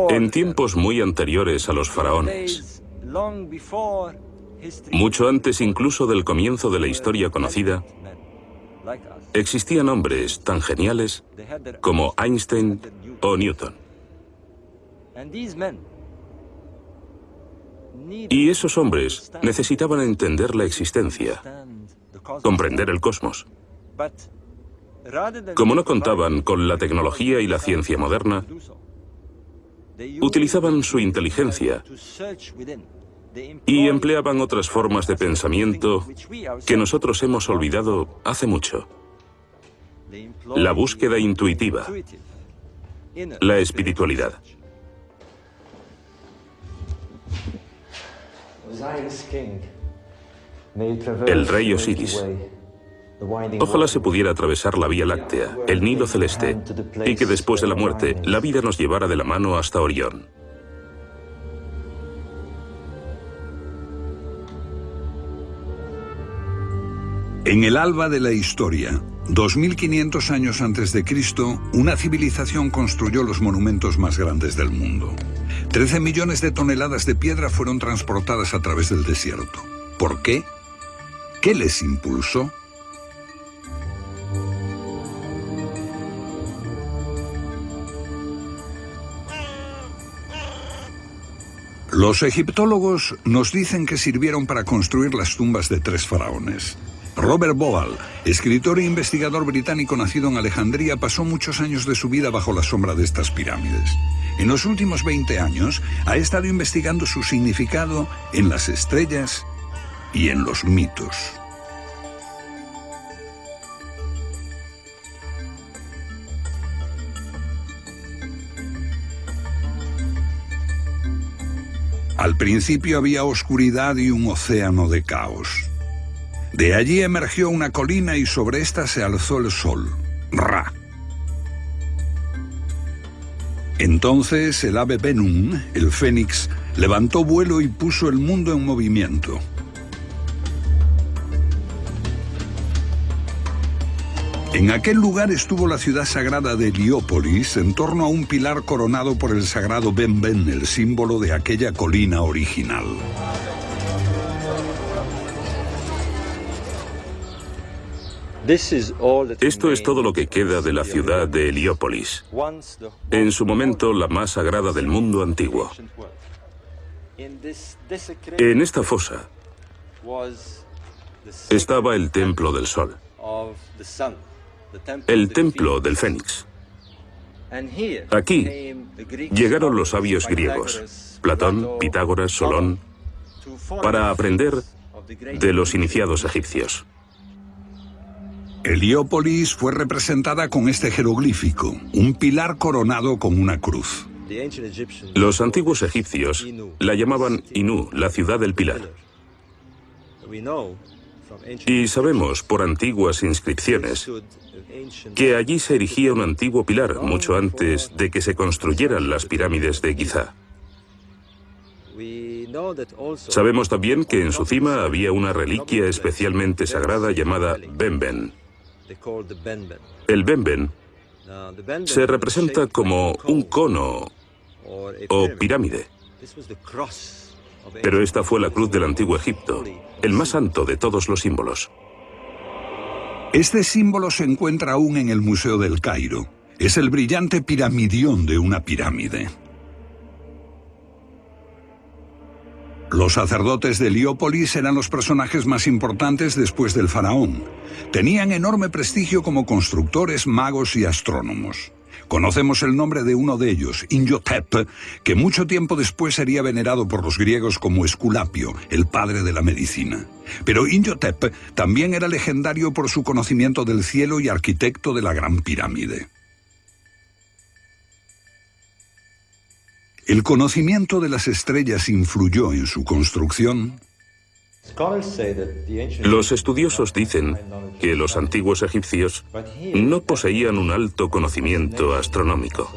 En tiempos muy anteriores a los faraones, mucho antes incluso del comienzo de la historia conocida, existían hombres tan geniales como Einstein o Newton. Y esos hombres necesitaban entender la existencia, comprender el cosmos. Como no contaban con la tecnología y la ciencia moderna, utilizaban su inteligencia y empleaban otras formas de pensamiento que nosotros hemos olvidado hace mucho. La búsqueda intuitiva, la espiritualidad. El rey Osiris. Ojalá se pudiera atravesar la Vía Láctea, el Nilo celeste, y que después de la muerte la vida nos llevara de la mano hasta Orión. En el alba de la historia, 2500 años antes de Cristo, una civilización construyó los monumentos más grandes del mundo. 13 millones de toneladas de piedra fueron transportadas a través del desierto. ¿Por qué? ¿Qué les impulsó? Los egiptólogos nos dicen que sirvieron para construir las tumbas de 3 faraones. Robert Bauval, escritor e investigador británico nacido en Alejandría, pasó muchos años de su vida bajo la sombra de estas pirámides. En los últimos 20 años ha estado investigando su significado en las estrellas y en los mitos. Al principio había oscuridad y un océano de caos. De allí emergió una colina y sobre esta se alzó el sol, Ra. Entonces el ave Bennu, el fénix, levantó vuelo y puso el mundo en movimiento. En aquel lugar estuvo la ciudad sagrada de Heliópolis, en torno a un pilar coronado por el sagrado Benben, el símbolo de aquella colina original. Esto es todo lo que queda de la ciudad de Heliópolis, en su momento la más sagrada del mundo antiguo. En esta fosa estaba el templo del sol, el templo del Fénix. Aquí llegaron los sabios griegos, Platón, Pitágoras, Solón, para aprender de los iniciados egipcios. Heliópolis fue representada con este jeroglífico, un pilar coronado con una cruz. Los antiguos egipcios la llamaban Inu, la ciudad del pilar. Y sabemos por antiguas inscripciones que allí se erigía un antiguo pilar mucho antes de que se construyeran las pirámides de Giza. Sabemos también que en su cima había una reliquia especialmente sagrada llamada Benben. El Benben se representa como un cono o pirámide. Pero esta fue la cruz del antiguo Egipto, el más santo de todos los símbolos. Este símbolo se encuentra aún en el Museo del Cairo. Es el brillante piramidión de una pirámide. Los sacerdotes de Heliópolis eran los personajes más importantes después del faraón. Tenían enorme prestigio como constructores, magos y astrónomos. Conocemos el nombre de uno de ellos, Imhotep, que mucho tiempo después sería venerado por los griegos como Esculapio, el padre de la medicina. Pero Imhotep también era legendario por su conocimiento del cielo y arquitecto de la Gran Pirámide. ¿El conocimiento de las estrellas influyó en su construcción? Los estudiosos dicen que los antiguos egipcios no poseían un alto conocimiento astronómico.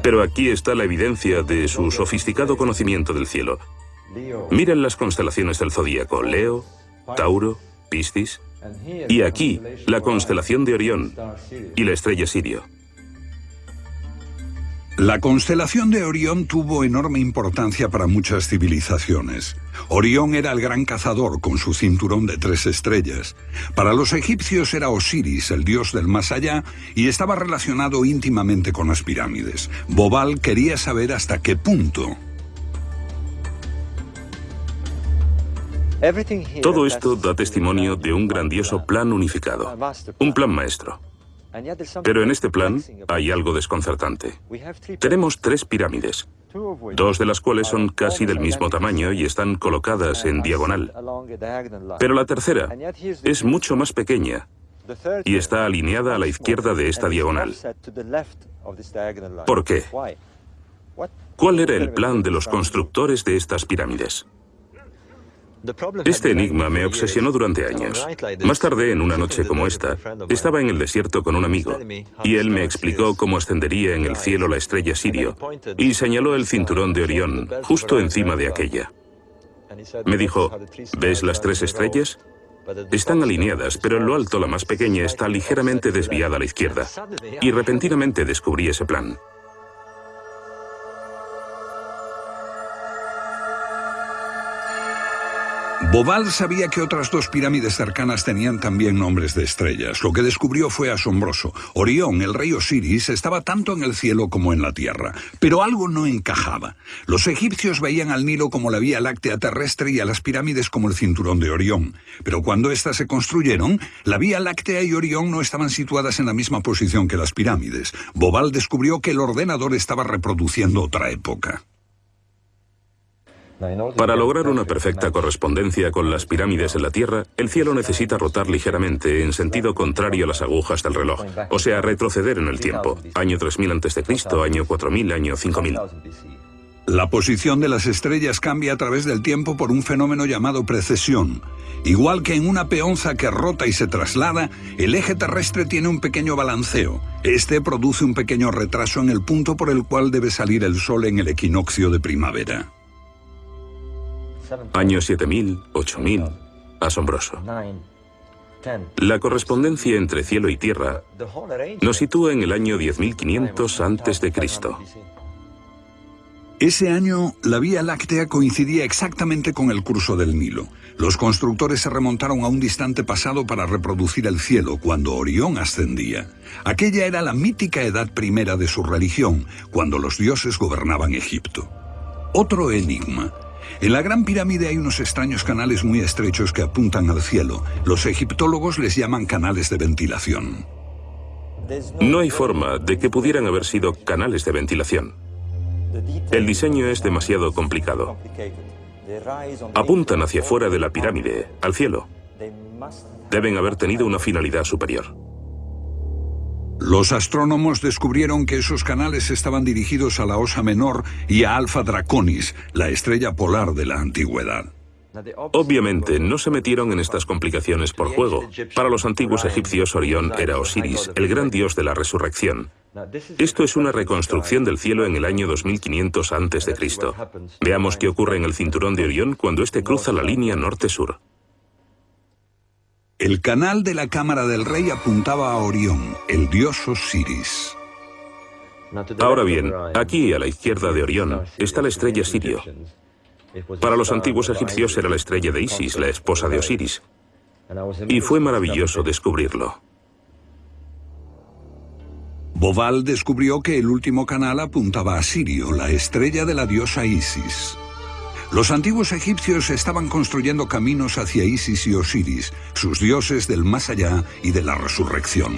Pero aquí está la evidencia de su sofisticado conocimiento del cielo. Miren las constelaciones del zodíaco: Leo, Tauro, Piscis, y aquí la constelación de Orión y la estrella Sirio. La constelación de Orión tuvo enorme importancia para muchas civilizaciones. Orión era el gran cazador con su cinturón de 3 estrellas. Para los egipcios era Osiris, el dios del más allá, y estaba relacionado íntimamente con las pirámides. Bobal quería saber hasta qué punto. Todo esto da testimonio de un grandioso plan unificado, un plan maestro. Pero en este plan hay algo desconcertante. Tenemos 3 pirámides, 2 de las cuales son casi del mismo tamaño y están colocadas en diagonal. Pero la tercera es mucho más pequeña y está alineada a la izquierda de esta diagonal. ¿Por qué? ¿Cuál era el plan de los constructores de estas pirámides? Este enigma me obsesionó durante años. Más tarde, en una noche como esta, estaba en el desierto con un amigo, y él me explicó cómo ascendería en el cielo la estrella Sirio, y señaló el cinturón de Orión justo encima de aquella. Me dijo, ¿ves las 3 estrellas? Están alineadas, pero en lo alto la más pequeña está ligeramente desviada a la izquierda, y repentinamente descubrí ese plan. Bobal sabía que otras 2 pirámides cercanas tenían también nombres de estrellas. Lo que descubrió fue asombroso. Orión, el rey Osiris, estaba tanto en el cielo como en la tierra. Pero algo no encajaba. Los egipcios veían al Nilo como la Vía Láctea terrestre y a las pirámides como el cinturón de Orión. Pero cuando éstas se construyeron, la Vía Láctea y Orión no estaban situadas en la misma posición que las pirámides. Bobal descubrió que el ordenador estaba reproduciendo otra época. Para lograr una perfecta correspondencia con las pirámides en la Tierra, el cielo necesita rotar ligeramente en sentido contrario a las agujas del reloj, o sea, retroceder en el tiempo, año 3000 a.C., año 4000, año 5000. La posición de las estrellas cambia a través del tiempo por un fenómeno llamado precesión. Igual que en una peonza que rota y se traslada, el eje terrestre tiene un pequeño balanceo. Este produce un pequeño retraso en el punto por el cual debe salir el sol en el equinoccio de primavera. Año 7000, 8000, asombroso. La correspondencia entre cielo y tierra nos sitúa en el año 10.500 a.C. Ese año, la Vía Láctea coincidía exactamente con el curso del Nilo. Los constructores se remontaron a un distante pasado para reproducir el cielo cuando Orión ascendía. Aquella era la mítica edad primera de su religión, cuando los dioses gobernaban Egipto. Otro enigma. En la Gran Pirámide hay unos extraños canales muy estrechos que apuntan al cielo. Los egiptólogos les llaman canales de ventilación. No hay forma de que pudieran haber sido canales de ventilación. El diseño es demasiado complicado. Apuntan hacia fuera de la pirámide, al cielo. Deben haber tenido una finalidad superior. Los astrónomos descubrieron que esos canales estaban dirigidos a la Osa Menor y a Alfa Draconis, la estrella polar de la antigüedad. Obviamente no se metieron en estas complicaciones por juego. Para los antiguos egipcios, Orión era Osiris, el gran dios de la resurrección. Esto es una reconstrucción del cielo en el año 2500 a.C. Veamos qué ocurre en el cinturón de Orión cuando éste cruza la línea norte-sur. El canal de la cámara del rey apuntaba a Orión, el dios Osiris. Ahora bien, aquí a la izquierda de Orión está la estrella Sirio. Para los antiguos egipcios era la estrella de Isis, la esposa de Osiris. Y fue maravilloso descubrirlo. Bobal descubrió que el último canal apuntaba a Sirio, la estrella de la diosa Isis. Los antiguos egipcios estaban construyendo caminos hacia Isis y Osiris, sus dioses del más allá y de la resurrección.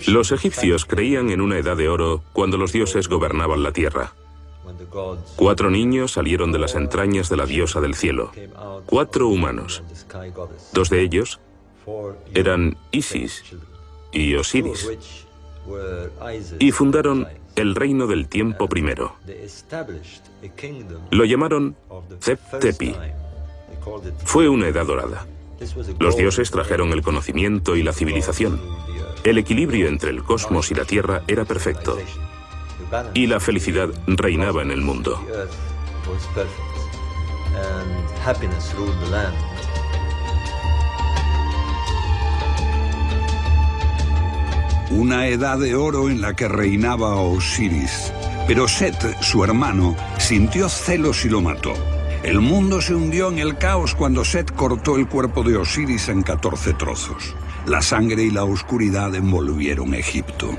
Los egipcios creían en una edad de oro cuando los dioses gobernaban la tierra. 4 niños salieron de las entrañas de la diosa del cielo, 4 humanos. 2 de ellos eran Isis y Osiris, y fundaron el reino del tiempo primero. Lo llamaron Zep-Tepi. Fue una edad dorada. Los dioses trajeron el conocimiento y la civilización. El equilibrio entre el cosmos y la tierra era perfecto. Y la felicidad reinaba en el mundo. una edad de oro en la que reinaba Osiris. Pero Set, su hermano, sintió celos y lo mató. El mundo se hundió en el caos cuando Set cortó el cuerpo de Osiris en 14 trozos. La sangre y la oscuridad envolvieron Egipto.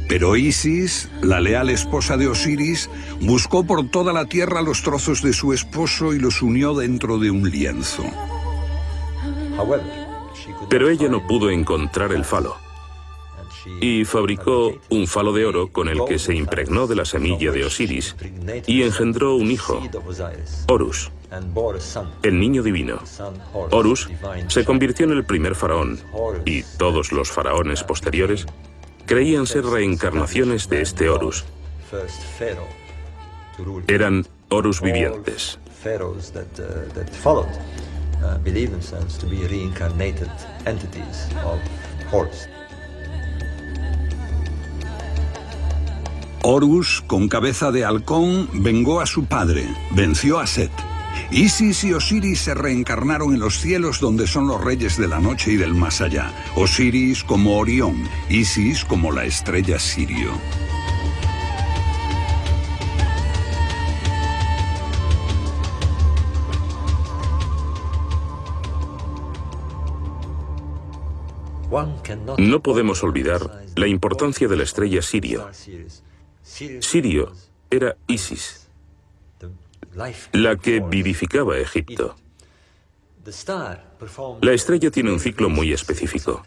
Pero Isis, la leal esposa de Osiris, buscó por toda la tierra los trozos de su esposo y los unió dentro de un lienzo. Pero ella no pudo encontrar el falo y fabricó un falo de oro con el que se impregnó de la semilla de Osiris y engendró un hijo, Horus, el niño divino. Horus se convirtió en el primer faraón y todos los faraones posteriores creían ser reencarnaciones de este Horus. Eran Horus vivientes. Horus, con cabeza de halcón, vengó a su padre, venció a Set. Isis y Osiris se reencarnaron en los cielos donde son los reyes de la noche y del más allá. Osiris como Orión, Isis como la estrella Sirio. No podemos olvidar la importancia de la estrella Sirio. Sirio era Isis, la que vivificaba Egipto. La estrella tiene un ciclo muy específico.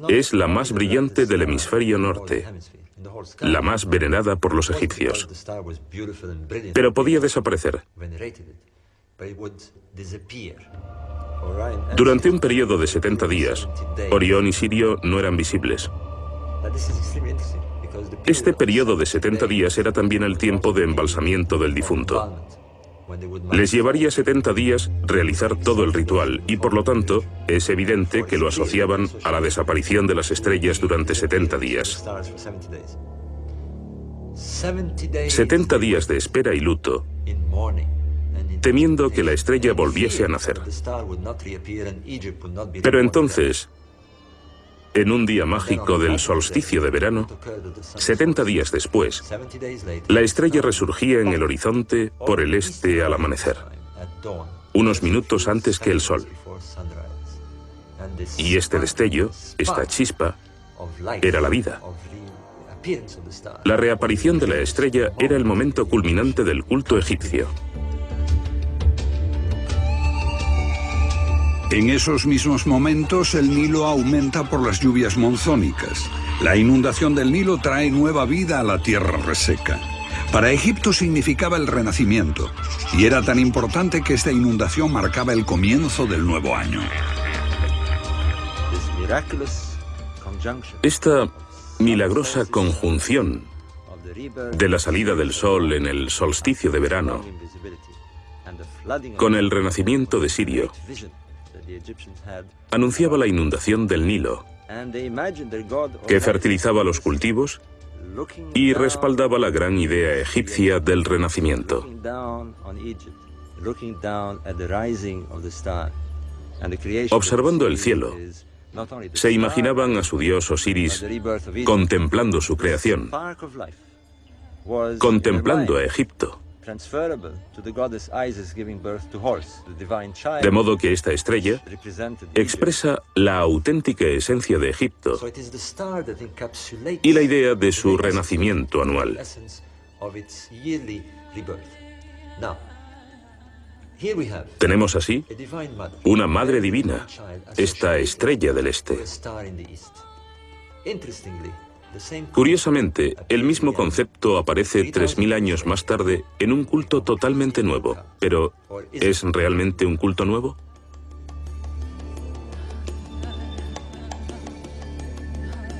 Es la más brillante del hemisferio norte, la más venerada por los egipcios. Pero podía desaparecer. Durante un periodo de 70 días, Orión y Sirio no eran visibles. Este periodo de 70 días era también el tiempo de embalsamiento del difunto. Les llevaría 70 días realizar todo el ritual y, por lo tanto, es evidente que lo asociaban a la desaparición de las estrellas durante 70 días. 70 días de espera y luto, temiendo que la estrella volviese a nacer. Pero entonces, en un día mágico del solsticio de verano, 70 días después, la estrella resurgía en el horizonte por el este al amanecer, unos minutos antes que el sol. Y este destello, esta chispa, era la vida. La reaparición de la estrella era el momento culminante del culto egipcio. En esos mismos momentos, el Nilo aumenta por las lluvias monzónicas. La inundación del Nilo trae nueva vida a la tierra reseca. Para Egipto significaba el renacimiento, y era tan importante que esta inundación marcaba el comienzo del nuevo año. Esta milagrosa conjunción de la salida del sol en el solsticio de verano con el renacimiento de Sirio anunciaba la inundación del Nilo, que fertilizaba los cultivos y respaldaba la gran idea egipcia del renacimiento. Observando el cielo, se imaginaban a su dios Osiris contemplando su creación, contemplando a Egipto. De modo que esta estrella expresa la auténtica esencia de Egipto y la idea de su renacimiento anual. Tenemos así una madre divina, esta estrella del este. Curiosamente, el mismo concepto aparece 3000 años más tarde en un culto totalmente nuevo. Pero, ¿es realmente un culto nuevo?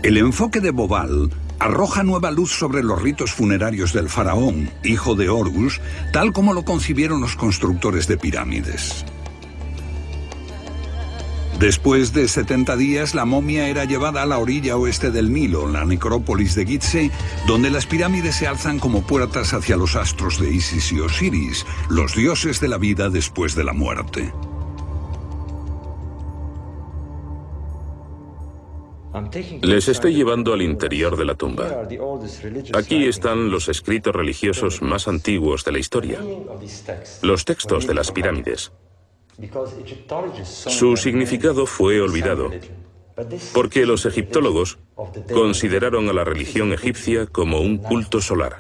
El enfoque de Bobal arroja nueva luz sobre los ritos funerarios del faraón, hijo de Horus, tal como lo concibieron los constructores de pirámides. Después de 70 días, la momia era llevada a la orilla oeste del Nilo, la necrópolis de Gizeh, donde las pirámides se alzan como puertas hacia los astros de Isis y Osiris, los dioses de la vida después de la muerte. Les estoy llevando al interior de la tumba. Aquí están los escritos religiosos más antiguos de la historia, los textos de las pirámides. Su significado fue olvidado, porque los egiptólogos consideraron a la religión egipcia como un culto solar.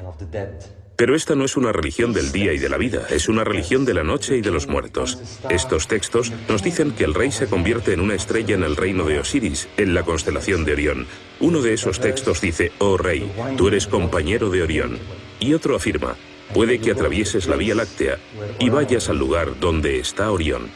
Pero esta no es una religión del día y de la vida, es una religión de la noche y de los muertos. Estos textos nos dicen que el rey se convierte en una estrella en el reino de Osiris, en la constelación de Orión. Uno de esos textos dice: «Oh rey, tú eres compañero de Orión». Y otro afirma: «Puede que atravieses la Vía Láctea y vayas al lugar donde está Orión».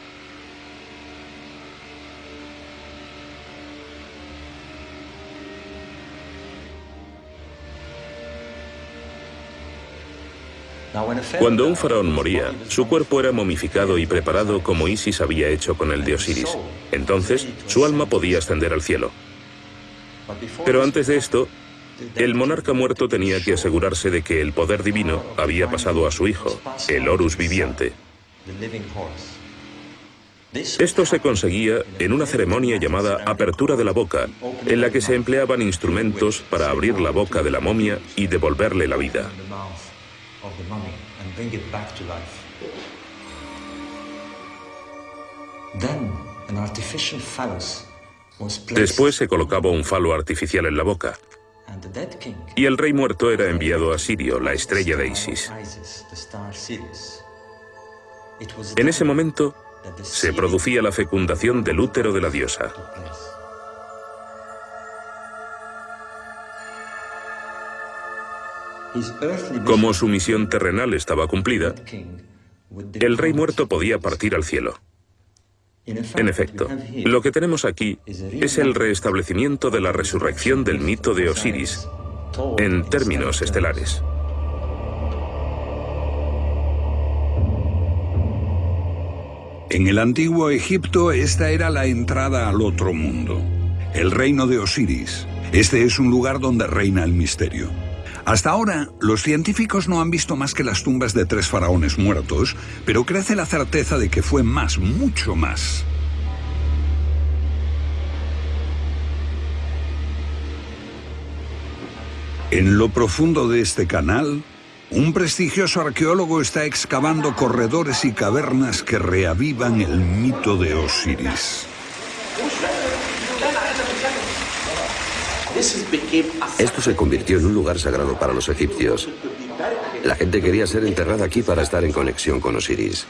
Cuando un faraón moría, su cuerpo era momificado y preparado como Isis había hecho con el de Osiris. Entonces, su alma podía ascender al cielo. Pero antes de esto, el monarca muerto tenía que asegurarse de que el poder divino había pasado a su hijo, el Horus viviente. Esto se conseguía en una ceremonia llamada apertura de la boca, en la que se empleaban instrumentos para abrir la boca de la momia y devolverle la vida. Después se colocaba un falo artificial en la boca, y el rey muerto era enviado a Sirio, la estrella de Isis. En ese momento se producía la fecundación del útero de la diosa. Como su misión terrenal estaba cumplida, el rey muerto podía partir al cielo. En efecto, lo que tenemos aquí es el restablecimiento de la resurrección del mito de Osiris, en términos estelares. En el antiguo Egipto, esta era la entrada al otro mundo, el reino de Osiris. Este es un lugar donde reina el misterio. Hasta ahora, los científicos no han visto más que las tumbas de 3 faraones muertos, pero crece la certeza de que fue más, mucho más. En lo profundo de este canal, un prestigioso arqueólogo está excavando corredores y cavernas que reavivan el mito de Osiris. Esto se convirtió en un lugar sagrado para los egipcios. La gente quería ser enterrada aquí para estar en conexión con Osiris.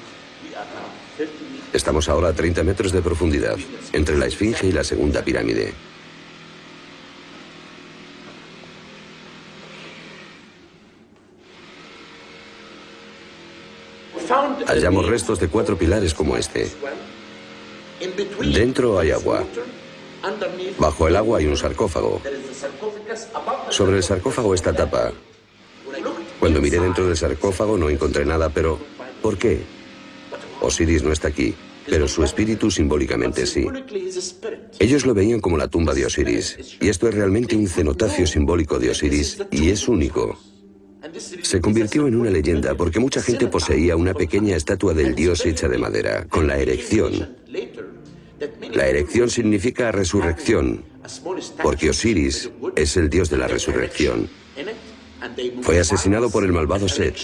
Estamos ahora a 30 metros de profundidad, entre la Esfinge y la segunda pirámide. Hallamos restos de 4 pilares como este. Dentro hay agua. Bajo el agua hay un sarcófago. Sobre el sarcófago esta tapa. Cuando miré dentro del sarcófago no encontré nada, pero ¿por qué? Osiris no está aquí, pero su espíritu simbólicamente sí. Ellos lo veían como la tumba de Osiris, y esto es realmente un cenotafio simbólico de Osiris, y es único. Se convirtió en una leyenda porque mucha gente poseía una pequeña estatua del dios hecha de madera, con la erección. La erección significa resurrección, porque Osiris es el dios de la resurrección. Fue asesinado por el malvado Set,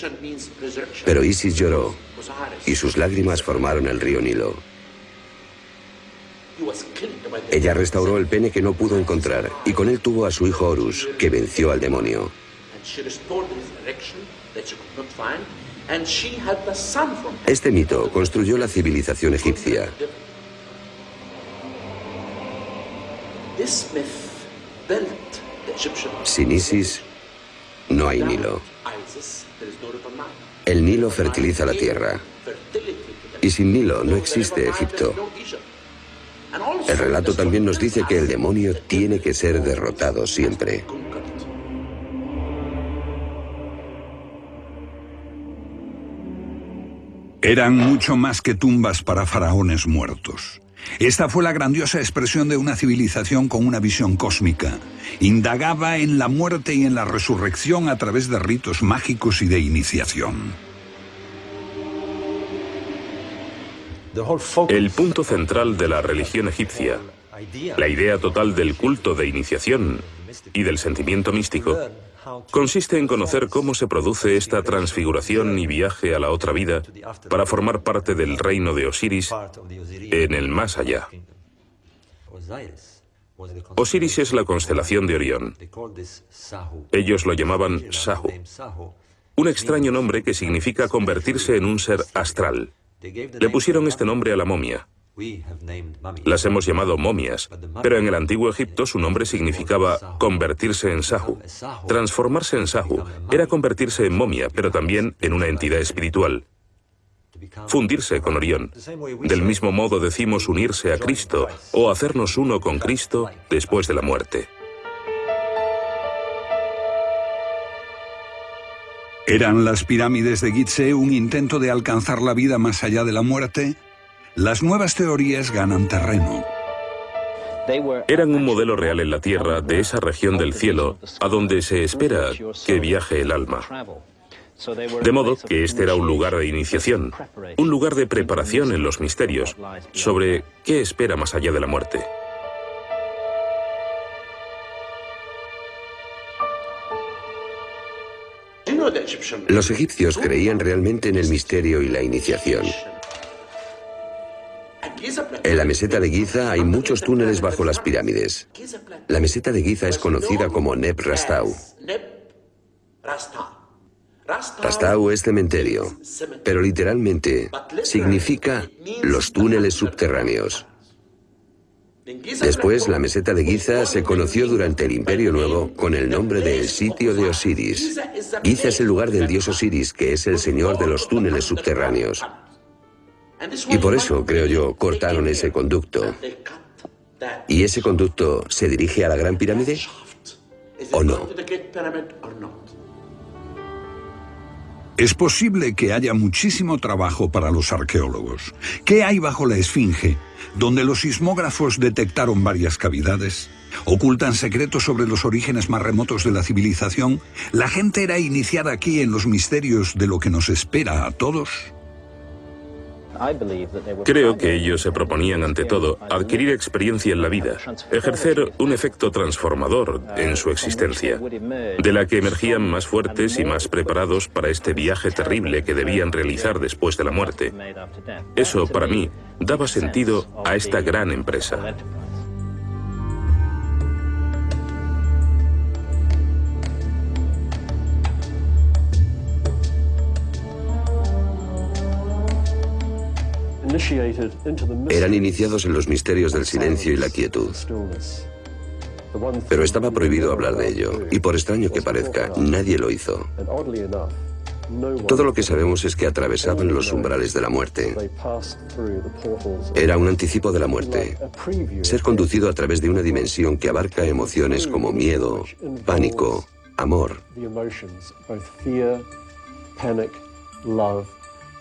pero Isis lloró y sus lágrimas formaron el río Nilo. Ella restauró el pene que no pudo encontrar y con él tuvo a su hijo Horus, que venció al demonio. Este mito construyó la civilización egipcia. Sin Isis, no hay Nilo. El Nilo fertiliza la tierra. Y sin Nilo no existe Egipto. El relato también nos dice que el demonio tiene que ser derrotado siempre. Eran mucho más que tumbas para faraones muertos. Esta fue la grandiosa expresión de una civilización con una visión cósmica. Indagaba en la muerte y en la resurrección a través de ritos mágicos y de iniciación. El punto central de la religión egipcia, la idea total del culto de iniciación y del sentimiento místico, consiste en conocer cómo se produce esta transfiguración y viaje a la otra vida para formar parte del reino de Osiris en el más allá. Osiris es la constelación de Orión. Ellos lo llamaban Sahu, un extraño nombre que significa convertirse en un ser astral. Le pusieron este nombre a la momia. Las hemos llamado momias, pero en el antiguo Egipto su nombre significaba convertirse en Sahu. Transformarse en Sahu era convertirse en momia, pero también en una entidad espiritual. Fundirse con Orión. Del mismo modo decimos unirse a Cristo o hacernos uno con Cristo después de la muerte. ¿Eran las pirámides de Gizeh un intento de alcanzar la vida más allá de la muerte? Las nuevas teorías ganan terreno. Eran un modelo real en la Tierra de esa región del cielo a donde se espera que viaje el alma. De modo que este era un lugar de iniciación, un lugar de preparación en los misterios sobre qué espera más allá de la muerte. Los egipcios creían realmente en el misterio y la iniciación. En la meseta de Giza hay muchos túneles bajo las pirámides. La meseta de Giza es conocida como Neb Rastau. Rastau es cementerio, pero literalmente significa los túneles subterráneos. Después, la meseta de Giza se conoció durante el Imperio Nuevo con el nombre de el sitio de Osiris. Giza es el lugar del dios Osiris, que es el señor de los túneles subterráneos. Y por eso, creo yo, cortaron ese conducto. ¿Y ese conducto se dirige a la Gran Pirámide? ¿O no? Es posible que haya muchísimo trabajo para los arqueólogos. ¿Qué hay bajo la Esfinge, donde los sismógrafos detectaron varias cavidades? ¿Ocultan secretos sobre los orígenes más remotos de la civilización? ¿La gente era iniciada aquí en los misterios de lo que nos espera a todos? Creo que ellos se proponían, ante todo, adquirir experiencia en la vida, ejercer un efecto transformador en su existencia, de la que emergían más fuertes y más preparados para este viaje terrible que debían realizar después de la muerte. Eso, para mí, daba sentido a esta gran empresa. Eran iniciados en los misterios del silencio y la quietud. Pero estaba prohibido hablar de ello, y por extraño que parezca, nadie lo hizo. Todo lo que sabemos es que atravesaban los umbrales de la muerte. Era un anticipo de la muerte. Ser conducido a través de una dimensión que abarca emociones como miedo, pánico, amor.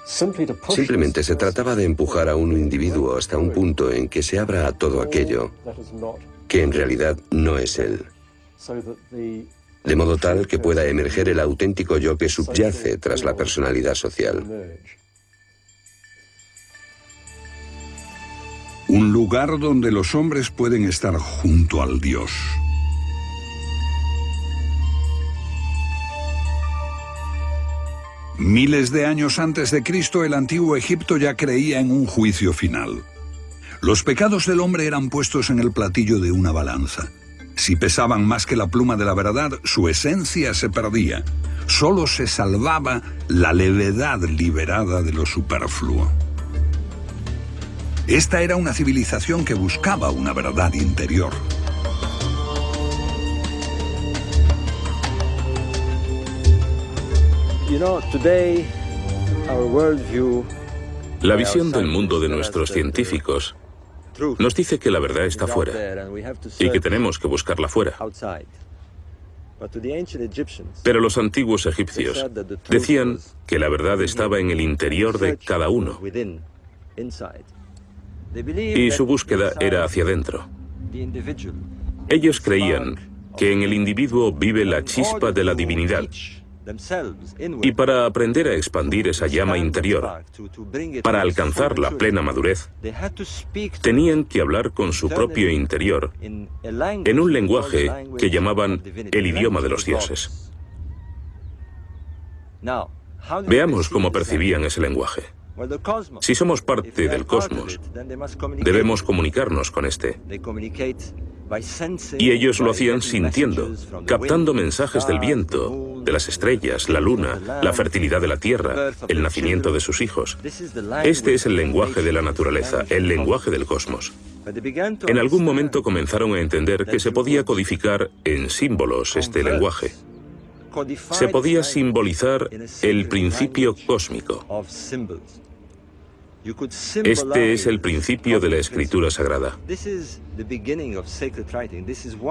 Simplemente se trataba de empujar a un individuo hasta un punto en que se abra a todo aquello que en realidad no es él. De modo tal que pueda emerger el auténtico yo que subyace tras la personalidad social. Un lugar donde los hombres pueden estar junto al Dios. Miles de años antes de Cristo, el antiguo Egipto ya creía en un juicio final. Los pecados del hombre eran puestos en el platillo de una balanza. Si pesaban más que la pluma de la verdad, su esencia se perdía. Solo se salvaba la levedad liberada de lo superfluo. Esta era una civilización que buscaba una verdad interior. La visión del mundo de nuestros científicos nos dice que la verdad está fuera y que tenemos que buscarla fuera. Pero los antiguos egipcios decían que la verdad estaba en el interior de cada uno. y su búsqueda era hacia adentro. Ellos creían que en el individuo vive la chispa de la divinidad, y para aprender a expandir esa llama interior, para alcanzar la plena madurez, tenían que hablar con su propio interior en un lenguaje que llamaban el idioma de los dioses. Veamos cómo percibían ese lenguaje. Si somos parte del cosmos, debemos comunicarnos con este. Y ellos lo hacían sintiendo, captando mensajes del viento, de las estrellas, la luna, la fertilidad de la tierra, el nacimiento de sus hijos. Este es el lenguaje de la naturaleza, el lenguaje del cosmos. En algún momento comenzaron a entender que se podía codificar en símbolos este lenguaje. Se podía simbolizar el principio cósmico. Este es el principio de la escritura sagrada.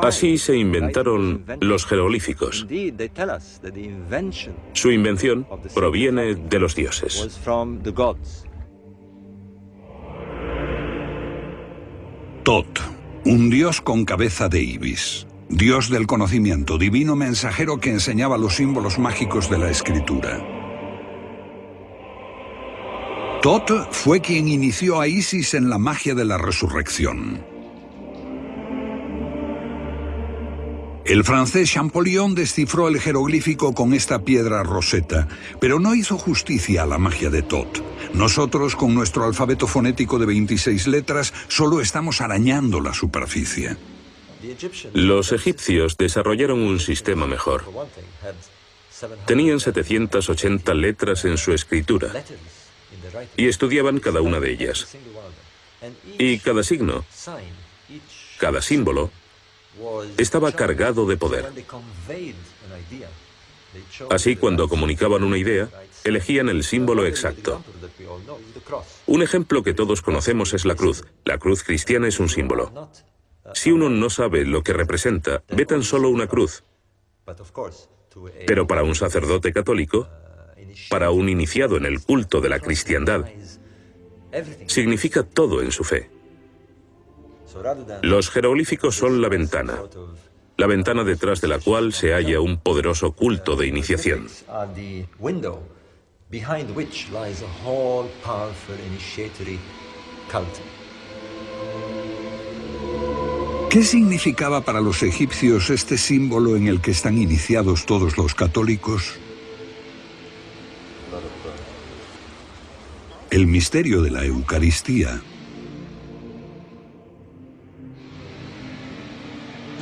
Así se inventaron los jeroglíficos. Su invención proviene de los dioses. Tot, un dios con cabeza de ibis. Dios del conocimiento, divino mensajero que enseñaba los símbolos mágicos de la escritura. Tot fue quien inició a Isis en la magia de la resurrección. El francés Champollion descifró el jeroglífico con esta piedra roseta, pero no hizo justicia a la magia de Tot. Nosotros, con nuestro alfabeto fonético de 26 letras, solo estamos arañando la superficie. Los egipcios desarrollaron un sistema mejor. Tenían 780 letras en su escritura y estudiaban cada una de ellas. Y cada signo, cada símbolo, estaba cargado de poder. Así, cuando comunicaban una idea, elegían el símbolo exacto. Un ejemplo que todos conocemos es la cruz. La cruz cristiana es un símbolo. Si uno no sabe lo que representa, ve tan solo una cruz. Pero para un sacerdote católico, para un iniciado en el culto de la cristiandad, significa todo en su fe. Los jeroglíficos son la ventana detrás de la cual se halla un poderoso culto de iniciación. ¿Qué significaba para los egipcios este símbolo en el que están iniciados todos los católicos? El misterio de la Eucaristía.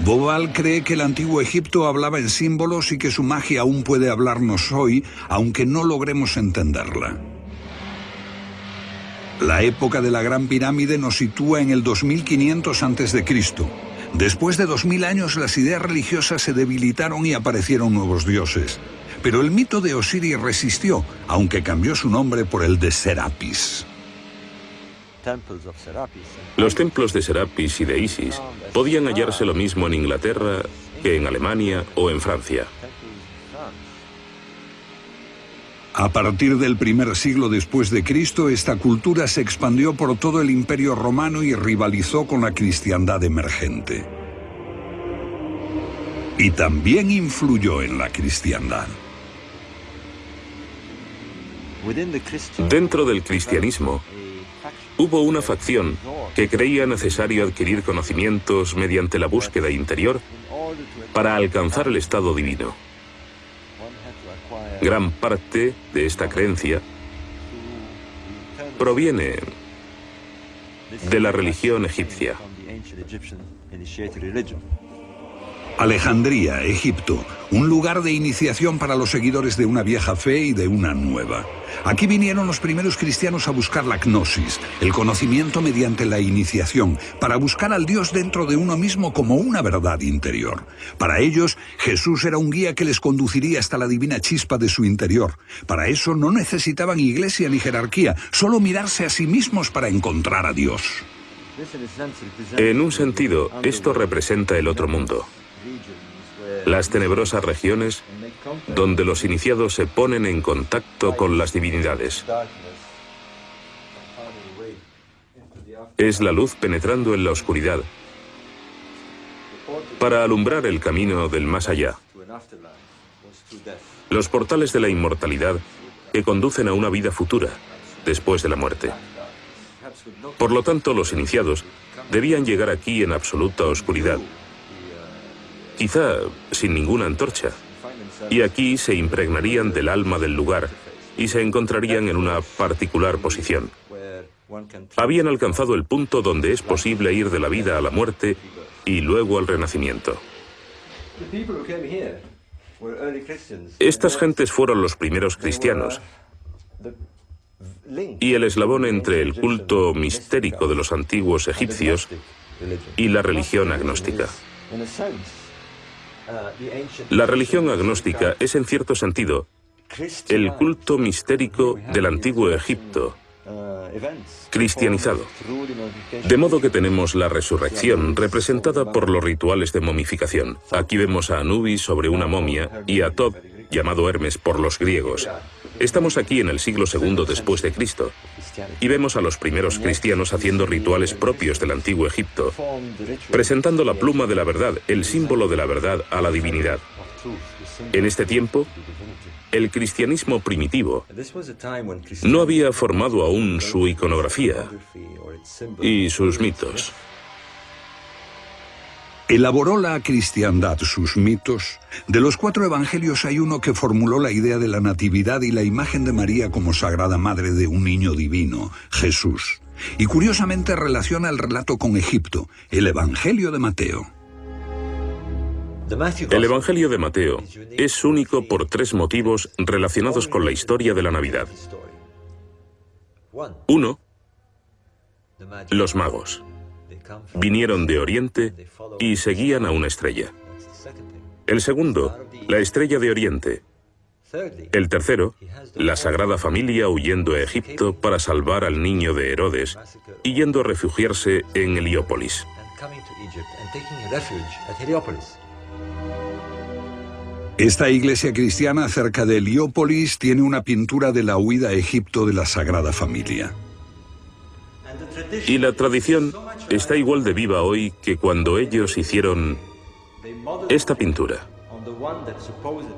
Bobal cree que el antiguo Egipto hablaba en símbolos y que su magia aún puede hablarnos hoy, aunque no logremos entenderla. La época de la Gran Pirámide nos sitúa en el 2500 a.C. Después de 2000 años, las ideas religiosas se debilitaron y aparecieron nuevos dioses. Pero el mito de Osiris resistió, aunque cambió su nombre por el de Serapis. Los templos de Serapis y de Isis podían hallarse lo mismo en Inglaterra que en Alemania o en Francia. A partir del primer siglo después de Cristo, esta cultura se expandió por todo el Imperio Romano y rivalizó con la cristiandad emergente. Y también influyó en la cristiandad. Dentro del cristianismo, hubo una facción que creía necesario adquirir conocimientos mediante la búsqueda interior para alcanzar el estado divino. Gran parte de esta creencia proviene de la religión egipcia. Alejandría, Egipto, un lugar de iniciación para los seguidores de una vieja fe y de una nueva. Aquí vinieron los primeros cristianos a buscar la gnosis, el conocimiento mediante la iniciación, para buscar al Dios dentro de uno mismo como una verdad interior. Para ellos, Jesús era un guía que les conduciría hasta la divina chispa de su interior. Para eso no necesitaban iglesia ni jerarquía, solo mirarse a sí mismos para encontrar a Dios. En un sentido, esto representa el otro mundo. Las tenebrosas regiones donde los iniciados se ponen en contacto con las divinidades. es la luz penetrando en la oscuridad para alumbrar el camino del más allá. Los portales de la inmortalidad que conducen a una vida futura, después de la muerte. Por lo tanto, los iniciados debían llegar aquí en absoluta oscuridad, quizá sin ninguna antorcha, y aquí se impregnarían del alma del lugar y se encontrarían en una particular posición. Habían alcanzado el punto donde es posible ir de la vida a la muerte y luego al renacimiento. Estas gentes fueron los primeros cristianos y el eslabón entre el culto mistérico de los antiguos egipcios y la religión agnóstica. La religión agnóstica es, en cierto sentido, el culto mistérico del antiguo Egipto, cristianizado. De modo que tenemos la resurrección representada por los rituales de momificación. Aquí vemos a Anubis sobre una momia y a Thoth, llamado Hermes por los griegos. Estamos aquí en el siglo II después de Cristo y vemos a los primeros cristianos haciendo rituales propios del antiguo Egipto, presentando la pluma de la verdad, el símbolo de la verdad, a la divinidad. En este tiempo, el cristianismo primitivo no había formado aún su iconografía y sus mitos. Elaboró la cristiandad sus mitos. De los 4 evangelios hay uno que formuló la idea de la natividad y la imagen de María como sagrada madre de un niño divino, Jesús. Y curiosamente relaciona el relato con Egipto, el Evangelio de Mateo. El Evangelio de Mateo es único por 3 motivos relacionados con la historia de la Navidad. 1. Los magos. Vinieron de Oriente y seguían a una estrella. El segundo, la estrella de Oriente. El tercero, la Sagrada Familia huyendo a Egipto para salvar al niño de Herodes y yendo a refugiarse en Heliópolis. Esta iglesia cristiana cerca de Heliópolis tiene una pintura de la huida a Egipto de la Sagrada Familia. Y la tradición está igual de viva hoy que cuando ellos hicieron esta pintura.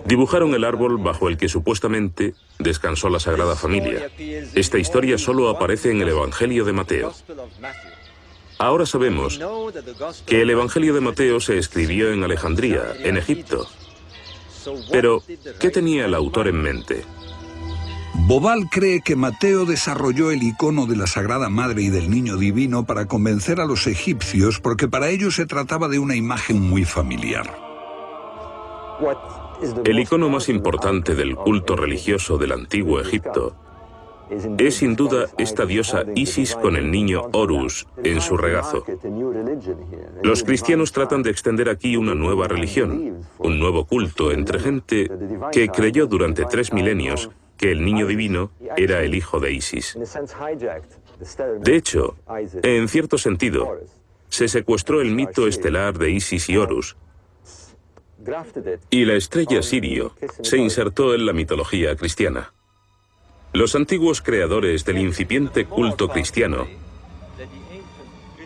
Dibujaron el árbol bajo el que supuestamente descansó la Sagrada Familia. Esta historia solo aparece en el Evangelio de Mateo. Ahora sabemos que el Evangelio de Mateo se escribió en Alejandría, en Egipto. Pero, ¿qué tenía el autor en mente? Bobal cree que Mateo desarrolló el icono de la Sagrada Madre y del Niño Divino para convencer a los egipcios porque para ellos se trataba de una imagen muy familiar. El icono más importante del culto religioso del antiguo Egipto es sin duda esta diosa Isis con el niño Horus en su regazo. Los cristianos tratan de extender aquí una nueva religión, un nuevo culto entre gente que creyó durante 3 milenios que el niño divino era el hijo de Isis. De hecho, en cierto sentido, se secuestró el mito estelar de Isis y Horus, y la estrella Sirio se insertó en la mitología cristiana. Los antiguos creadores del incipiente culto cristiano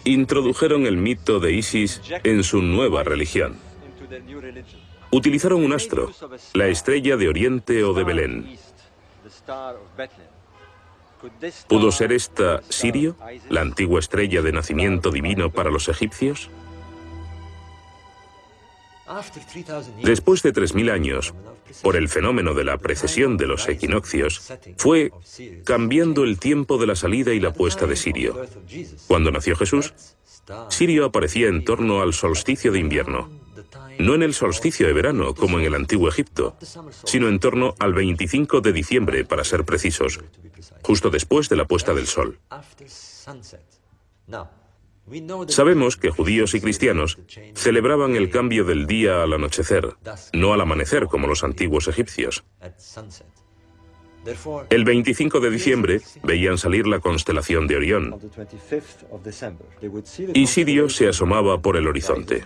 introdujeron el mito de Isis en su nueva religión. Utilizaron un astro, la estrella de Oriente o de Belén. ¿Pudo ser esta Sirio, la antigua estrella de nacimiento divino para los egipcios? Después de 3000 años, por el fenómeno de la precesión de los equinoccios, fue cambiando el tiempo de la salida y la puesta de Sirio. Cuando nació Jesús, Sirio aparecía en torno al solsticio de invierno, no en el solsticio de verano como en el antiguo Egipto, sino en torno al 25 de diciembre, para ser precisos, justo después de la puesta del sol. Sabemos que judíos y cristianos celebraban el cambio del día al anochecer, no al amanecer como los antiguos egipcios. El 25 de diciembre veían salir la constelación de Orión y Sirio se asomaba por el horizonte.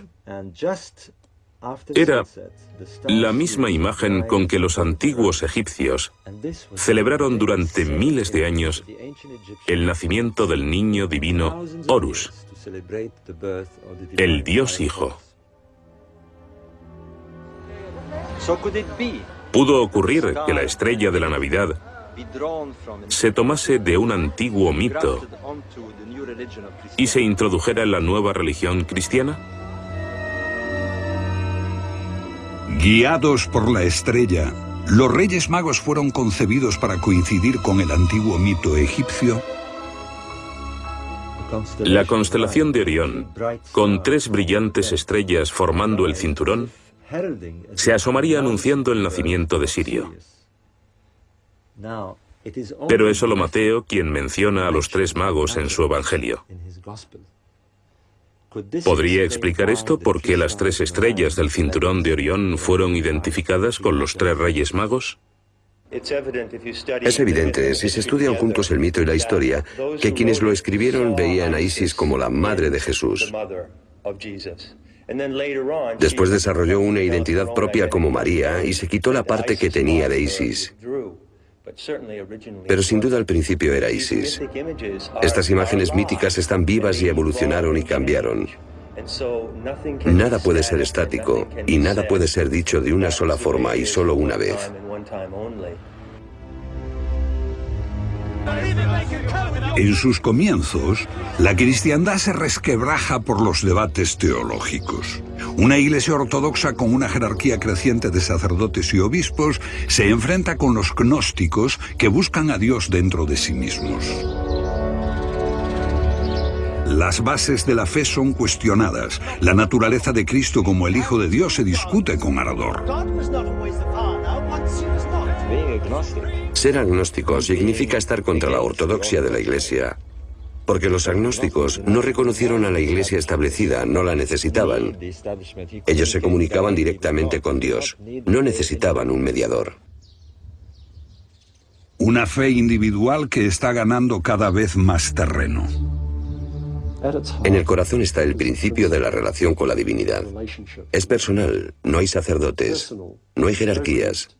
Era la misma imagen con que los antiguos egipcios celebraron durante miles de años el nacimiento del niño divino Horus, el Dios Hijo. ¿Pudo ocurrir que la estrella de la Navidad se tomase de un antiguo mito y se introdujera en la nueva religión cristiana? Guiados por la estrella, ¿los Reyes Magos fueron concebidos para coincidir con el antiguo mito egipcio? La constelación de Orión, con 3 brillantes estrellas formando el cinturón, se asomaría anunciando el nacimiento de Sirio. Pero es solo Mateo quien menciona a los 3 magos en su Evangelio. ¿Podría explicar esto por qué las 3 estrellas del cinturón de Orión fueron identificadas con los 3 Reyes Magos? Es evidente, si se estudian juntos el mito y la historia, que quienes lo escribieron veían a Isis como la madre de Jesús. Después desarrolló una identidad propia como María y se quitó la parte que tenía de Isis. Pero sin duda al principio era Isis. Estas imágenes míticas están vivas y evolucionaron y cambiaron. Nada puede ser estático y nada puede ser dicho de una sola forma y solo una vez. En sus comienzos, la cristiandad se resquebraja por los debates teológicos. Una iglesia ortodoxa con una jerarquía creciente de sacerdotes y obispos se enfrenta con los gnósticos que buscan a Dios dentro de sí mismos. Las bases de la fe son cuestionadas. La naturaleza de Cristo como el Hijo de Dios se discute con ardor. Ser agnóstico significa estar contra la ortodoxia de la Iglesia, porque los agnósticos no reconocieron a la Iglesia establecida, no la necesitaban. Ellos se comunicaban directamente con Dios, no necesitaban un mediador. Una fe individual que está ganando cada vez más terreno. En el corazón está el principio de la relación con la divinidad. Es personal, no hay sacerdotes, no hay jerarquías,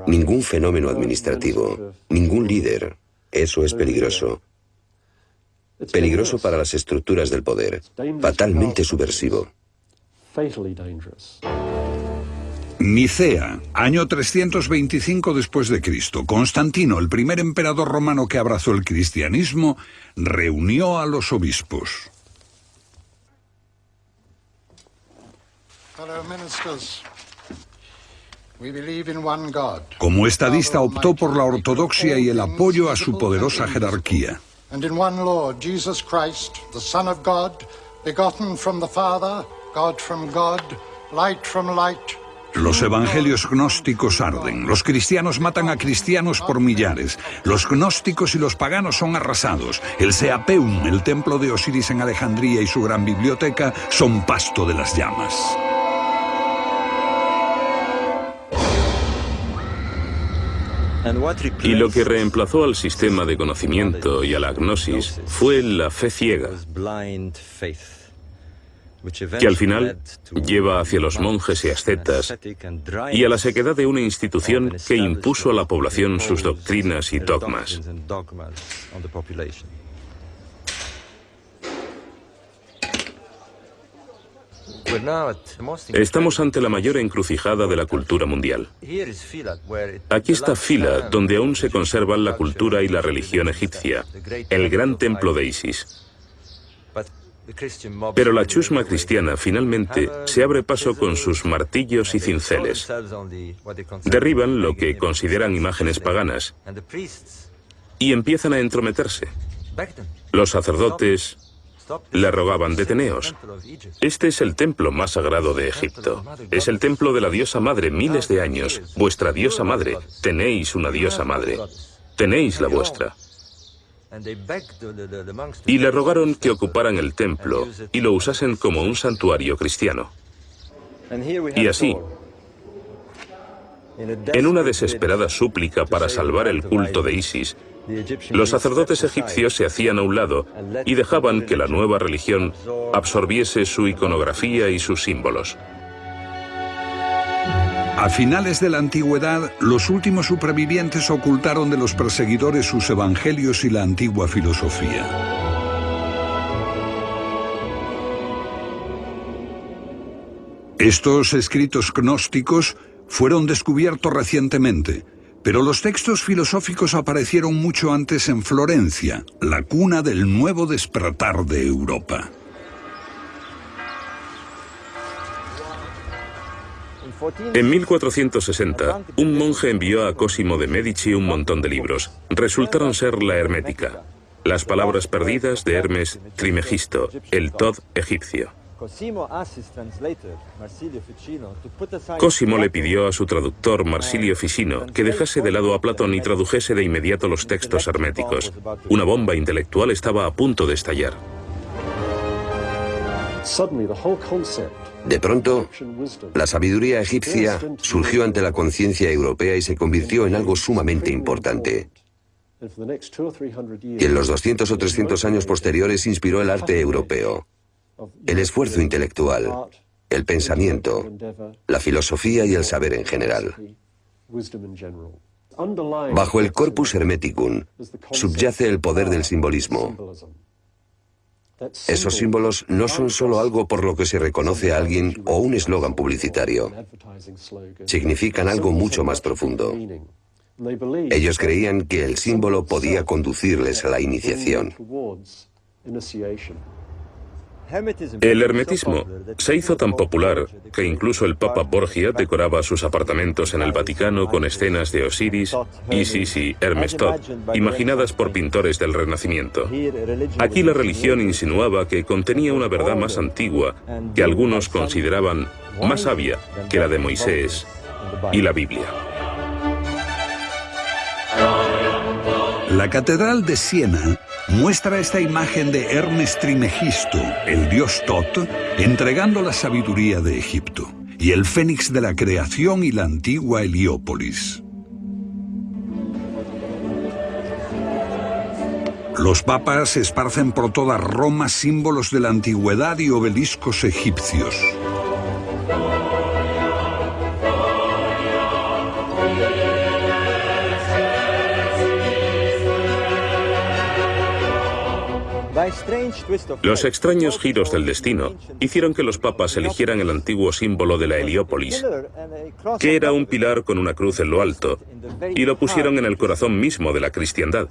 ningún fenómeno administrativo, ningún líder. Eso es peligroso. Peligroso para las estructuras del poder, fatalmente subversivo. Nicea, año 325 después de Cristo. Constantino, el primer emperador romano que abrazó el cristianismo, reunió a los obispos. Como estadista optó por la ortodoxia y el apoyo a su poderosa jerarquía. And in one Lord, Jesus Christ, the Son of God, begotten from the Father, God from God, light from light. Los evangelios gnósticos arden. Los cristianos matan a cristianos por millares. Los gnósticos y los paganos son arrasados. El Seapeum, el templo de Osiris en Alejandría y su gran biblioteca son pasto de las llamas. Y lo que reemplazó al sistema de conocimiento y a la gnosis fue la fe ciega, que al final lleva hacia los monjes y ascetas y a la sequedad de una institución que impuso a la población sus doctrinas y dogmas. Estamos ante la mayor encrucijada de la cultura mundial. Aquí está Fila, donde aún se conservan la cultura y la religión egipcia, el gran templo de Isis. Pero la chusma cristiana finalmente se abre paso con sus martillos y cinceles. Derriban lo que consideran imágenes paganas y empiezan a entrometerse. Los sacerdotes le rogaban: deteneos. Este es el templo más sagrado de Egipto. Es el templo de la diosa madre, miles de años. Vuestra diosa madre. Tenéis una diosa madre. Tenéis la vuestra. Y le rogaron que ocuparan el templo y lo usasen como un santuario cristiano. Y así, en una desesperada súplica para salvar el culto de Isis, los sacerdotes egipcios se hacían a un lado y dejaban que la nueva religión absorbiese su iconografía y sus símbolos. A finales de la antigüedad, los últimos supervivientes ocultaron de los perseguidores sus evangelios y la antigua filosofía. Estos escritos gnósticos fueron descubiertos recientemente, pero los textos filosóficos aparecieron mucho antes en Florencia, la cuna del nuevo despertar de Europa. En 1460, un monje envió a Cosimo de Medici un montón de libros. Resultaron ser la Hermética, las palabras perdidas de Hermes Trimegisto, el Tod egipcio. Cosimo le pidió a su traductor Marsilio Ficino que dejase de lado a Platón y tradujese de inmediato los textos herméticos. Una bomba intelectual estaba a punto de estallar. De pronto, la sabiduría egipcia surgió ante la conciencia europea y se convirtió en algo sumamente importante. Y en los 200 o 300 años posteriores inspiró el arte europeo, el esfuerzo intelectual, el pensamiento, la filosofía y el saber en general. Bajo el corpus hermeticum subyace el poder del simbolismo. Esos símbolos no son solo algo por lo que se reconoce a alguien o un eslogan publicitario. Significan algo mucho más profundo. Ellos creían que el símbolo podía conducirles a la iniciación. El hermetismo se hizo tan popular que incluso el Papa Borgia decoraba sus apartamentos en el Vaticano con escenas de Osiris, Isis y Hermes Tot, imaginadas por pintores del Renacimiento. Aquí la religión insinuaba que contenía una verdad más antigua que algunos consideraban más sabia que la de Moisés y la Biblia. La Catedral de Siena muestra esta imagen de Hermes Trimegisto, el dios Tot, entregando la sabiduría de Egipto, y el fénix de la creación y la antigua Heliópolis. Los papas esparcen por toda Roma símbolos de la antigüedad y obeliscos egipcios. Los extraños giros del destino hicieron que los papas eligieran el antiguo símbolo de la Heliópolis, que era un pilar con una cruz en lo alto, y lo pusieron en el corazón mismo de la cristiandad.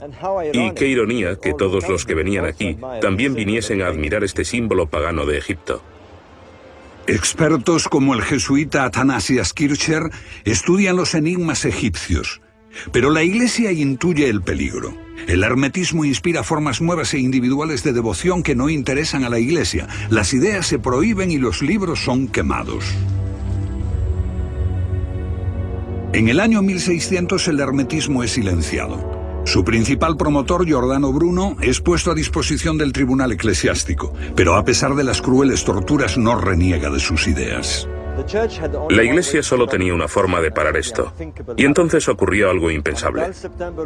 Y qué ironía que todos los que venían aquí también viniesen a admirar este símbolo pagano de Egipto. Expertos como el jesuita Athanasius Kircher estudian los enigmas egipcios, pero la Iglesia intuye el peligro. El hermetismo inspira formas nuevas e individuales de devoción que no interesan a la Iglesia. Las ideas se prohíben y los libros son quemados. En el año 1600 el hermetismo es silenciado. Su principal promotor, Giordano Bruno, es puesto a disposición del tribunal eclesiástico, pero a pesar de las crueles torturas no reniega de sus ideas. La Iglesia solo tenía una forma de parar esto, y entonces ocurrió algo impensable.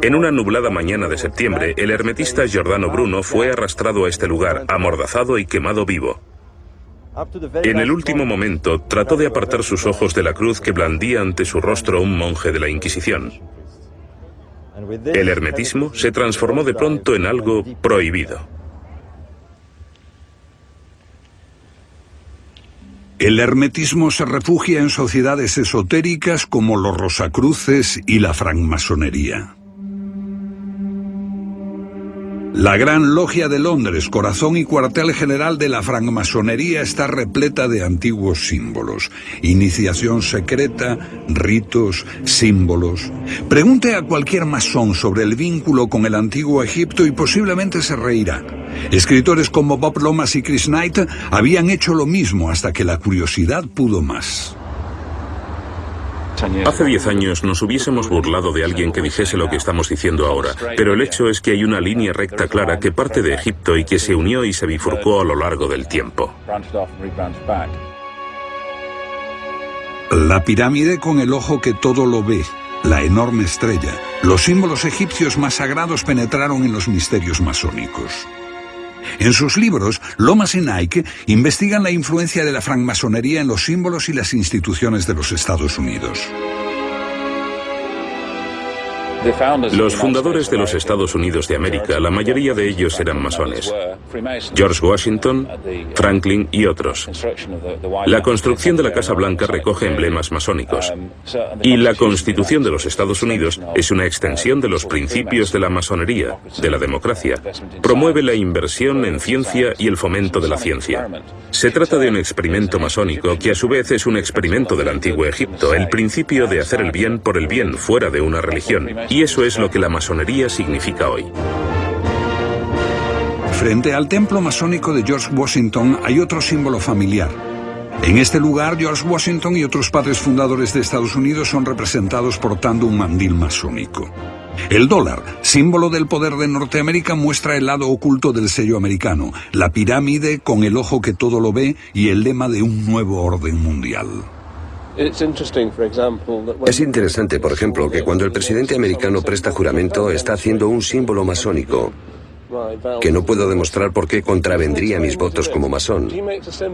En una nublada mañana de septiembre, el hermetista Giordano Bruno fue arrastrado a este lugar, amordazado y quemado vivo. En el último momento, trató de apartar sus ojos de la cruz que blandía ante su rostro un monje de la Inquisición. El hermetismo se transformó de pronto en algo prohibido. El hermetismo se refugia en sociedades esotéricas como los Rosacruces y la francmasonería. La Gran Logia de Londres, corazón y cuartel general de la francmasonería, está repleta de antiguos símbolos. Iniciación secreta, ritos, símbolos. Pregunte a cualquier masón sobre el vínculo con el antiguo Egipto y posiblemente se reirá. Escritores como Bob Lomas y Chris Knight habían hecho lo mismo hasta que la curiosidad pudo más. Hace 10 años nos hubiésemos burlado de alguien que dijese lo que estamos diciendo ahora, pero el hecho es que hay una línea recta clara que parte de Egipto y que se unió y se bifurcó a lo largo del tiempo. La pirámide con el ojo que todo lo ve, la enorme estrella, los símbolos egipcios más sagrados penetraron en los misterios masónicos. En sus libros, Lomas y Naik investigan la influencia de la francmasonería en los símbolos y las instituciones de los Estados Unidos. Los fundadores de los Estados Unidos de América, la mayoría de ellos eran masones. George Washington, Franklin y otros. La construcción de la Casa Blanca recoge emblemas masónicos. Y la Constitución de los Estados Unidos es una extensión de los principios de la masonería, de la democracia. Promueve la inversión en ciencia y el fomento de la ciencia. Se trata de un experimento masónico que a su vez es un experimento del antiguo Egipto, el principio de hacer el bien por el bien fuera de una religión. Y eso es lo que la masonería significa hoy. Frente al templo masónico de George Washington hay otro símbolo familiar. En este lugar, George Washington y otros padres fundadores de Estados Unidos son representados portando un mandil masónico. El dólar, símbolo del poder de Norteamérica, muestra el lado oculto del sello americano, la pirámide con el ojo que todo lo ve y el lema de un nuevo orden mundial. Es interesante, por ejemplo, que cuando el presidente americano presta juramento está haciendo un símbolo masónico, que no puedo demostrar por qué contravendría mis votos como masón.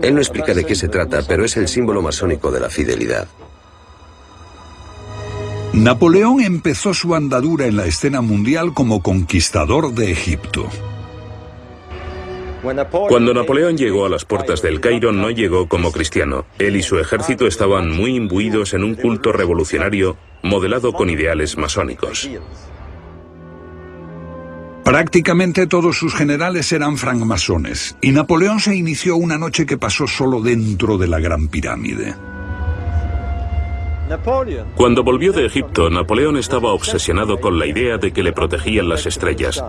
Él no explica de qué se trata, pero es el símbolo masónico de la fidelidad. Napoleón empezó su andadura en la escena mundial como conquistador de Egipto. Cuando Napoleón llegó a las puertas del Cairo, no llegó como cristiano. Él y su ejército estaban muy imbuidos en un culto revolucionario modelado con ideales masónicos. Prácticamente todos sus generales eran francmasones, y Napoleón se inició una noche que pasó solo dentro de la Gran Pirámide. Cuando volvió de Egipto, Napoleón estaba obsesionado con la idea de que le protegían las estrellas.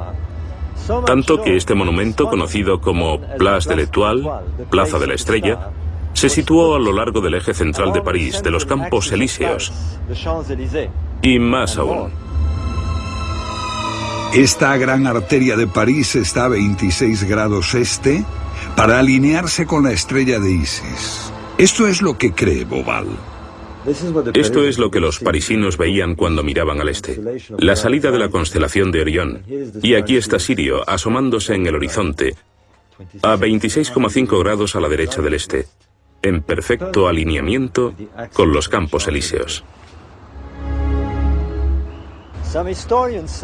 Tanto que este monumento, conocido como Place de l'Étoile, Plaza de la Estrella, se situó a lo largo del eje central de París, de los Campos Elíseos. Y más aún. Esta gran arteria de París está a 26 grados este para alinearse con la estrella de Isis. Esto es lo que cree Bobal. Esto es lo que los parisinos veían cuando miraban al este, la salida de la constelación de Orión. Y aquí está Sirio asomándose en el horizonte, a 26,5 grados a la derecha del este, en perfecto alineamiento con los Campos Elíseos.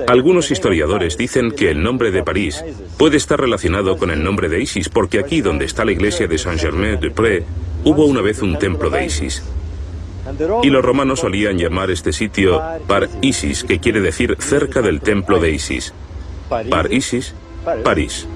Algunos historiadores dicen que el nombre de París puede estar relacionado con el nombre de Isis, porque aquí donde está la iglesia de Saint-Germain-des-Prés hubo una vez un templo de Isis. Y los romanos solían llamar este sitio Par Isis, que quiere decir cerca del templo de Isis. Par Isis, París.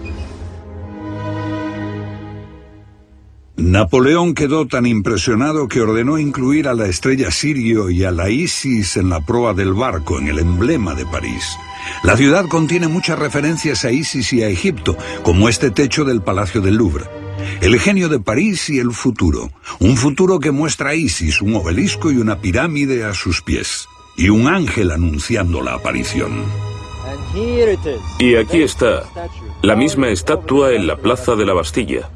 Napoleón quedó tan impresionado que ordenó incluir a la estrella Sirio y a la Isis en la proa del barco, en el emblema de París. La ciudad contiene muchas referencias a Isis y a Egipto, como este techo del Palacio del Louvre. El genio de París y el futuro. Un futuro que muestra a Isis, un obelisco y una pirámide a sus pies. Y un ángel anunciando la aparición. Y aquí está, la misma estatua en la plaza de la Bastilla,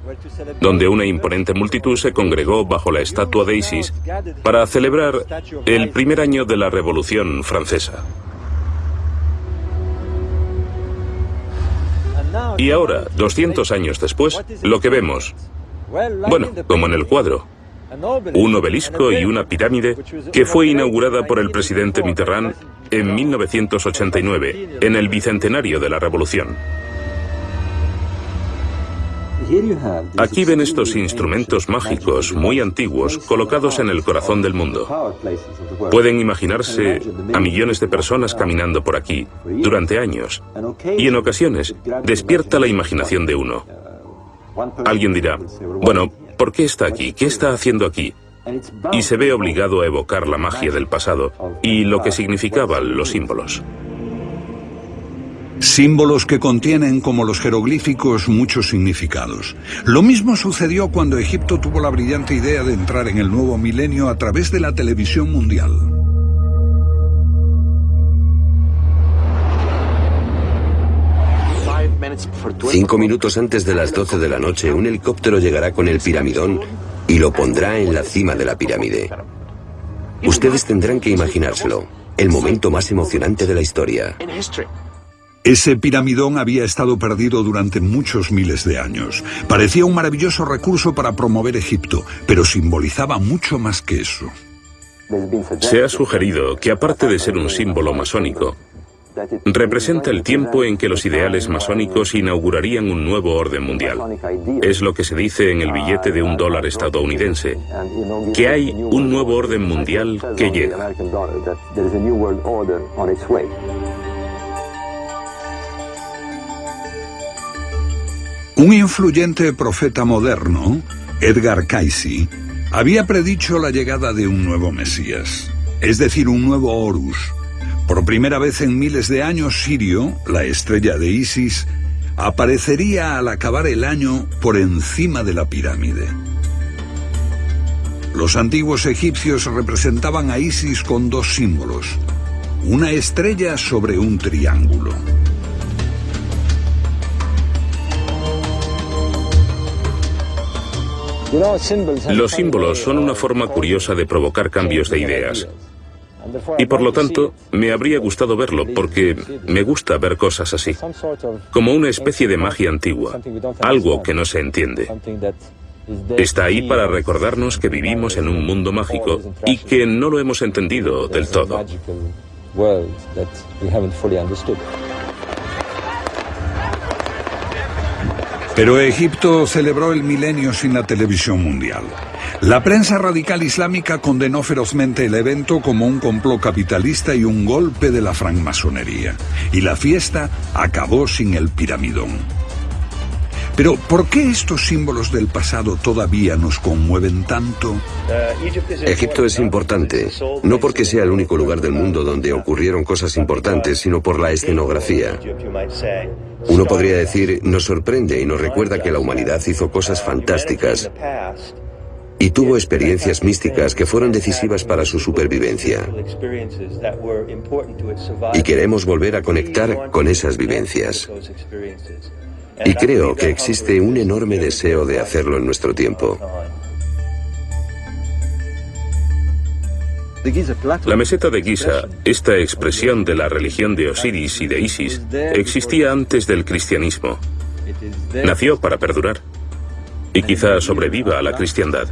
donde una imponente multitud se congregó bajo la estatua de Isis para celebrar el primer año de la Revolución Francesa. Y ahora, 200 años después, lo que vemos, bueno, como en el cuadro, un obelisco y una pirámide que fue inaugurada por el presidente Mitterrand en 1989, en el bicentenario de la Revolución. Aquí ven estos instrumentos mágicos muy antiguos colocados en el corazón del mundo. Pueden imaginarse a millones de personas caminando por aquí durante años, y en ocasiones despierta la imaginación de uno. Alguien dirá, bueno, ¿por qué está aquí? ¿Qué está haciendo aquí? Y se ve obligado a evocar la magia del pasado y lo que significaban los símbolos. Símbolos que contienen, como los jeroglíficos, muchos significados. Lo mismo sucedió cuando Egipto tuvo la brillante idea de entrar en el nuevo milenio a través de la televisión mundial. Cinco minutos antes de las 12 de la noche, un helicóptero llegará con el piramidón y lo pondrá en la cima de la pirámide. Ustedes tendrán que imaginárselo, el momento más emocionante de la historia. Ese piramidón había estado perdido durante muchos miles de años. Parecía un maravilloso recurso para promover Egipto, pero simbolizaba mucho más que eso. Se ha sugerido que, aparte de ser un símbolo masónico, representa el tiempo en que los ideales masónicos inaugurarían un nuevo orden mundial. Es lo que se dice en el billete de $1 estadounidense, que hay un nuevo orden mundial que llega. Un influyente profeta moderno, Edgar Cayce, había predicho la llegada de un nuevo Mesías, es decir, un nuevo Horus. Por primera vez en miles de años, Sirio, la estrella de Isis, aparecería al acabar el año por encima de la pirámide. Los antiguos egipcios representaban a Isis con dos símbolos, una estrella sobre un triángulo. Los símbolos son una forma curiosa de provocar cambios de ideas. Y por lo tanto, me habría gustado verlo, porque me gusta ver cosas así. Como una especie de magia antigua, algo que no se entiende. Está ahí para recordarnos que vivimos en un mundo mágico y que no lo hemos entendido del todo. Pero Egipto celebró el milenio sin la televisión mundial. La prensa radical islámica condenó ferozmente el evento como un complot capitalista y un golpe de la francmasonería. Y la fiesta acabó sin el piramidón. Pero, ¿por qué estos símbolos del pasado todavía nos conmueven tanto? Egipto es importante, no porque sea el único lugar del mundo donde ocurrieron cosas importantes, sino por la escenografía. Uno podría decir, nos sorprende y nos recuerda que la humanidad hizo cosas fantásticas y tuvo experiencias místicas que fueron decisivas para su supervivencia. Y queremos volver a conectar con esas vivencias. Y creo que existe un enorme deseo de hacerlo en nuestro tiempo. La meseta de Giza, esta expresión de la religión de Osiris y de Isis, existía antes del cristianismo. Nació para perdurar y quizá sobreviva a la cristiandad.